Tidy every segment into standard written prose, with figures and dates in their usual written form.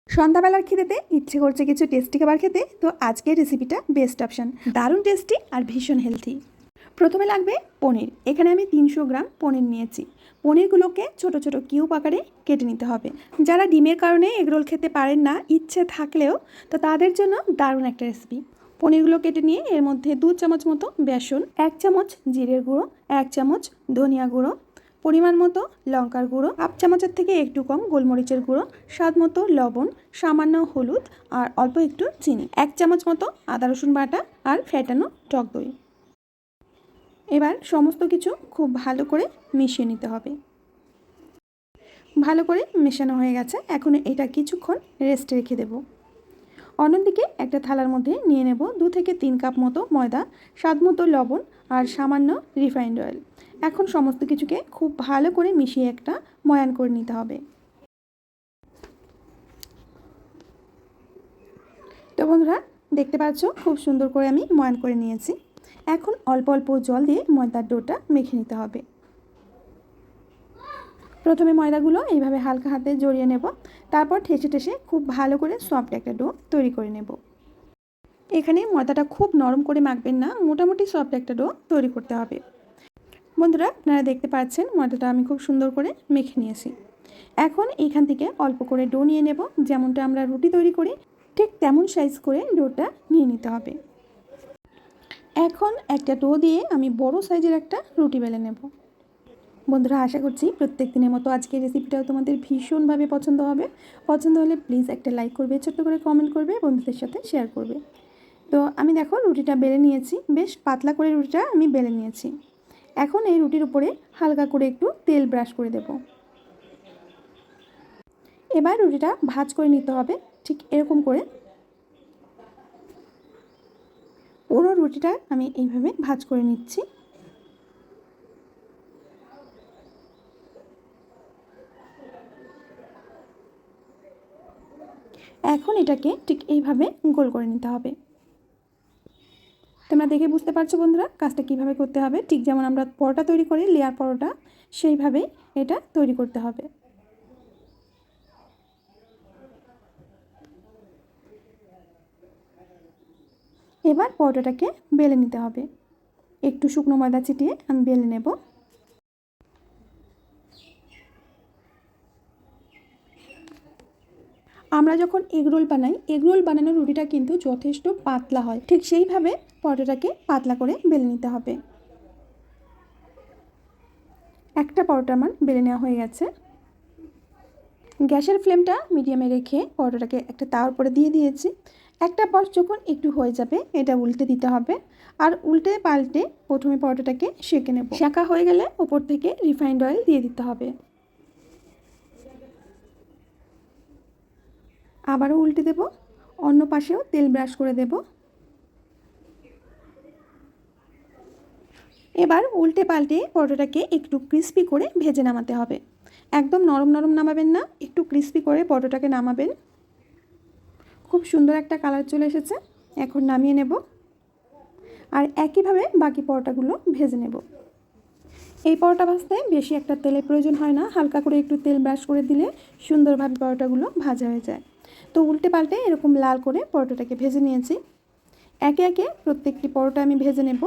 সন্ধ্যাবেলার খিদেতে ইচ্ছে করছে কিছু টেস্টি খাবার খেতে, তো আজকের রেসিপিটা বেস্ট অপশান। দারুণ টেস্টি আর ভীষণ হেলথি। প্রথমে লাগবে পনির। এখানে আমি 300 গ্রাম পনির নিয়েছি। পনিরগুলোকে ছোট ছোট কিউব আকারে কেটে নিতে হবে। যারা ডিমের কারণে এগরোল খেতে পারেন না, ইচ্ছে থাকলেও, তো তাদের জন্য দারুণ একটা রেসিপি। পনিরগুলো কেটে নিয়ে এর মধ্যে 2 চামচ মতো বেসন, 1 চামচ জিরের গুঁড়ো, 1 চামচ ধনিয়া গুঁড়ো, পরিমাণ মতো লঙ্কার গুঁড়ো, হাফ চামচের থেকে একটু কম গোলমরিচের গুঁড়ো, স্বাদ মতো লবণ, সামান্য হলুদ আর অল্প একটু চিনি, 1 চামচ মতো আদা রসুন বাটা আর ফেটানো টক দই। এবার সমস্ত কিছু খুব ভালো করে মিশিয়ে নিতে হবে। ভালো করে মেশানো হয়ে গেছে। এখন এটা কিছুক্ষণ রেস্টে রেখে দেব। অন্যদিকে একটা থালার মধ্যে নিয়ে নেব 2 থেকে 3 কাপ মতো ময়দা, স্বাদ মতো লবণ আর সামান্য রিফাইন্ড অয়েল। এখন সমস্ত কিছুকে খুব ভালো করে মিশিয়ে একটা ময়ান করে নিতে হবে। তো বন্ধুরা, দেখতে পাচ্ছ খুব সুন্দর করে আমি ময়ান করে নিয়েছি। এখন অল্প অল্প জল দিয়ে ময়দার ডোটা মেখে নিতে হবে। প্রথমে ময়দাগুলো এইভাবে হালকা হাতে জড়িয়ে নেব, তারপর ঠেসে ঠেসে খুব ভালো করে সফট একটা ডো তৈরি করে নেব। এখানে ময়দাটা খুব নরম করে মাখবেন না, মোটামুটি সফট একটা ডো তৈরি করতে হবে। বন্ধুরা, আপনারা দেখতে পাচ্ছেন ময়দাটা আমি খুব সুন্দর করে মেখে নিয়েছি। এখন এইখান থেকে অল্প করে ডো নিয়ে নেব। যেমনটা আমরা রুটি তৈরি করি ঠিক তেমন সাইজ করে ডোটা নিয়ে নিতে হবে। এখন একটা ডো দিয়ে আমি বড় সাইজের একটা রুটি বেলে নেব। বন্ধুরা, আশা করছি প্রত্যেক দিনের মতো আজকের রেসিপিটাও তোমাদের ভীষণভাবে পছন্দ হবে। পছন্দ হলে প্লিজ একটা লাইক করবে, ছোট্ট করে কমেন্ট করবে, বন্ধুদের সাথে শেয়ার করবে। তো আমি দেখো রুটিটা বেলে নিয়েছি, বেশ পাতলা করে রুটিটা আমি বেলে নিয়েছি। এখন এই রুটির উপরে হালকা করে একটু তেল ব্রাশ করে দেব। এবার রুটিটা ভাঁজ করে নিতে হবে ঠিক এরকম করে। পুরো রুটিটা আমি এইভাবে ভাঁজ করে নিচ্ছি। এখন এটাকে ঠিক এইভাবে গোল করে নিতে হবে। তোমরা দেখে বুঝতে পারছো বন্ধুরা কাজটা কিভাবে করতে হবে। ঠিক যেমন আমরা পরোটা তৈরি করি, লেয়ার পরোটা, সেইভাবেই এটা তৈরি করতে হবে। এবার পরোটাটাকে বেলে নিতে হবে। একটু শুকনো ময়দা ছিটিয়ে আমি বেলে নেব। আমরা যখন এগরোল বানাই, এগরোল বানানোর রুটিটা কিন্তু যথেষ্ট পাতলা হয়, ঠিক সেইভাবে পরোটাটাকে পাতলা করে বেলে নিতে হবে। একটা পরোটা আমার বেলে নেওয়া হয়ে গেছে। গ্যাসের ফ্লেমটা মিডিয়ামে রেখে পরোটাটাকে একটা তাওয়ার উপরে দিয়ে দিয়েছি। একটা পাশ যখন একটু হয়ে যাবে এটা উল্টে দিতে হবে, আর উল্টে পাল্টে প্রথমে পরোটাটাকে সেঁকে নেব। সেঁকা হয়ে গেলে ওপর থেকে রিফাইন্ড অয়েল দিয়ে দিতে হবে। আবারও উল্টে দেব, অন্য পাশেও তেল ব্রাশ করে দেব। এবার উল্টে পাল্টে পরোটাটাকে একটু ক্রিস্পি করে ভেজে নামাতে হবে। একদম নরম নরম নামাবেন না, একটু ক্রিস্পি করে পরোটাটাকে নামাবেন। খুব সুন্দর একটা কালার চলে এসেছে। এখন নামিয়ে নেব, আর একইভাবে বাকি পরোটাগুলো ভেজে নেব। এই পরোটা ভাজতে বেশি একটা তেলের প্রয়োজন হয় না, হালকা করে একটু তেল ব্রাশ করে দিলে সুন্দরভাবে পরোটাগুলো ভাজা হয়ে যায়। তো উল্টে পাল্টে এরকম লাল করে পরোটাটাকে ভেজে নিয়েছি। একে একে প্রত্যেকটি পরোটা আমি ভেজে নেব।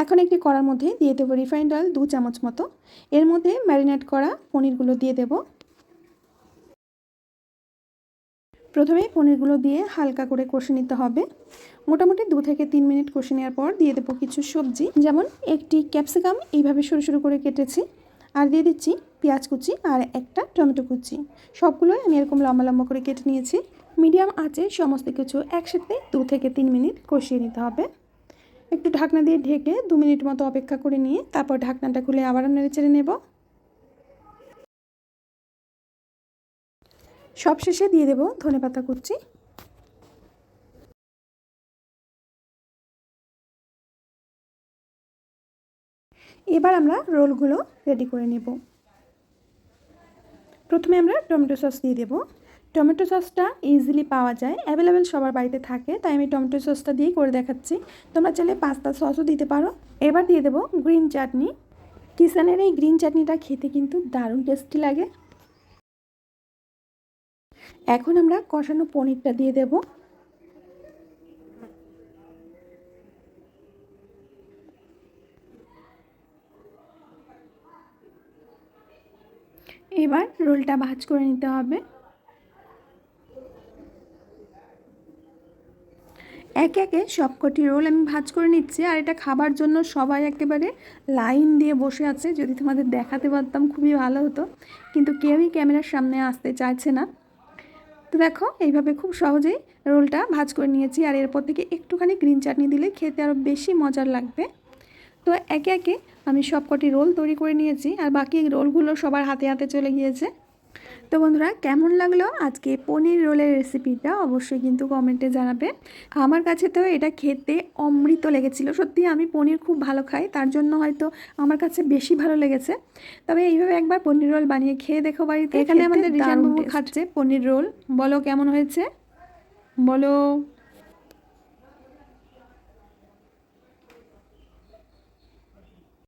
এখন একটি কড়ার মধ্যে দিয়ে দেবো রিফাইন্ড অয়েল 2 চামচ মতো। এর মধ্যে ম্যারিনেট করা পনিরগুলো দিয়ে দেব। প্রথমে পনিরগুলো দিয়ে হালকা করে কষে নিতে হবে। মোটামুটি 2 থেকে 3 মিনিট কষে নেওয়ার পর দিয়ে দেবো কিছু সবজি, যেমন একটি ক্যাপসিকাম এইভাবে সরু সরু করে কেটেছি, আর দিয়ে দিচ্ছি পেঁয়াজ কুচি আর একটা টমেটো কুচি। সবগুলোই আমি এরকম লম্বা লম্বা করে কেটে নিয়েছি। মিডিয়াম আঁচে সমস্ত কিছু একসাথে 2 থেকে 3 মিনিট কষিয়ে নিতে হবে। একটু ঢাকনা দিয়ে ঢেকে 2 মিনিট মতো অপেক্ষা করে নিয়ে তারপর ঢাকনাটা খুলে আবারও নেড়ে চেড়ে নেব। সবশেষে দিয়ে দেব ধনেপাতা কুচি। এবার আমরা রোলগুলো রেডি করে নেব। প্রথমে আমরা টমেটো সস দিয়ে দেব। টমেটো সসটা ইজিলি পাওয়া যায়, অ্যাভেলেবেল সবার বাড়িতে থাকে, তাই আমি টমেটো সসটা দিয়েই করে দেখাচ্ছি। তোমরা চাইলে পাস্তা সসও দিতে পারো। এবার দিয়ে দেব গ্রিন চাটনি। কিষানের এই গ্রিন চাটনিটা খেতে কিন্তু দারুণ টেস্টি লাগে। এখন আমরা কষানো পনিরটা দিয়ে দেব। এবার রোলটা ভাঁজ করে নিতে হবে। একে একে সবকটি রোল আমি ভাঁজ করে নিচ্ছি। আর এটা খাবার জন্য সবাই একেবারে লাইন দিয়ে বসে আছে। যদি তোমাদের দেখাতে পারতাম খুবই ভালো হতো, কিন্তু কেউই ক্যামেরার সামনে আসতে চাইছে না। তো দেখো এইভাবে খুব সহজেই রোলটা ভাঁজ করে নিয়েছি। আর এরপর থেকে একটুখানি গ্রিন চাটনি দিলে খেতে আরও বেশি মজার লাগবে। তো একে একে আমি সবকটি রোল তৈরি করে নিয়েছি, আর বাকি রোলগুলো সবার হাতে হাতে চলে গিয়েছে। তো বন্ধুরা, কেমন লাগলো আজকে পনির রোলের রেসিপিটা অবশ্যই কিন্তু কমেন্টে জানাবে। আমার কাছে তো এটা খেতে অমৃত লেগেছিল। সত্যি আমি পনির খুব ভালো খাই, তার জন্য হয়তো আমার কাছে বেশি ভালো লেগেছে। তবে এইভাবে একবার পনির রোল বানিয়ে খেয়ে দেখো বাড়িতে। এখানে আমাদের রিশান বাবু খাচ্ছে পনির রোল। বলো কেমন হয়েছে, বলো।